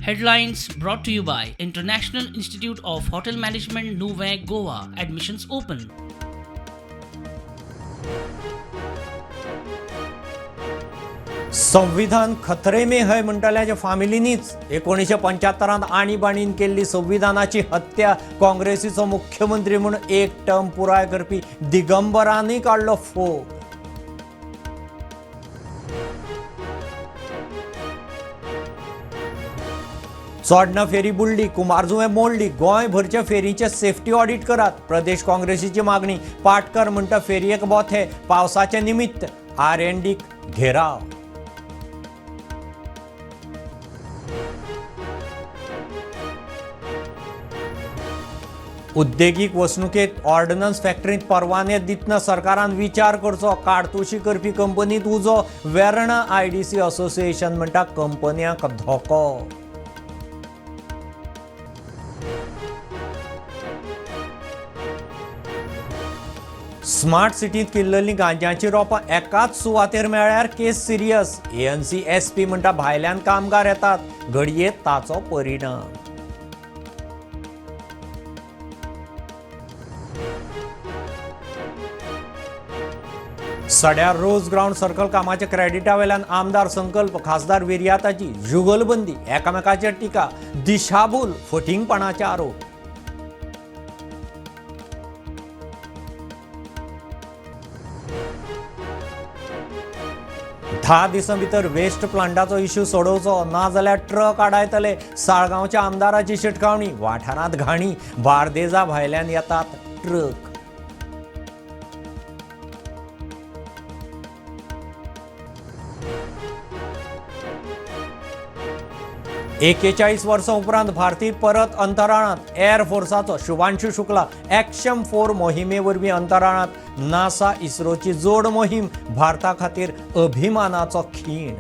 Headlines brought to you by International Institute of Hotel Management, Nuvei, Goa. Admissions open. संविधान खतरे में है म्हणटल्याच्या फामिलीनीच 1975 आणीबाणीन केल्ली संविधानाची हत्या काँग्रेसीचो मुख्यमंत्री म्हणून एक टर्म पुराय करपी दिगंबरांनी काढलो फोग. चोडणा फेरी बुडली, कुमारजुंवें मोडली, गोंयभरच्या फेरीचे सेफ्टी ऑडिट करात. प्रदेश काँग्रेसीची मागणी. पाटकर म्हणटा फेरयेक बोथे, पावसाचे निमित्त R&Dक घेराव. उद्देगीक वसणुकेत ऑर्डनन्स फॅक्टरीत परवाने दितना सरकारान विचार करचो. काडतुशी करपी कंपनीत उजो. वेर्णा IDC असोसिएशन म्हणटा कंपन्यांक धोको. स्मार्ट सिटीत किल्लल्लीं गांजाची रोपां एकाच सुवातेर मेळ्ळ्यार केस सिरियस. ANC SP म्हणटा भायल्यान कामगार येतात, घडये ताचो परिणाम. सड्यार रोज ग्राउंड सर्कल कामाच्या क्रेडिटा वेल्यान आमदार संकल्प, खासदार विर्याताची जुगलबंदी, एकामेकाचेर टिका, दिशाभूल, फटिंगपणाचे आरोप. धा दिसां भितर वेस्ट प्लांटाचो इश्यू सोडोवचो, ना जाल्यार ट्रक आडायतले. साळगांवच्या आमदाराची शिटकावणी. वाठारांत घाणी, बार्देजा भायल्यान येतात ट्रक. 41 वर्सां उपरांत भारती परत अंतराळांत. एअर फोर्साचो शुभांशु शुक्ला एक्शन 4 मोहिमे वरवीं अंतराळांत. नासा इस्रोची जोड मोहीम भारता खातीर अभिमानाचो खीण.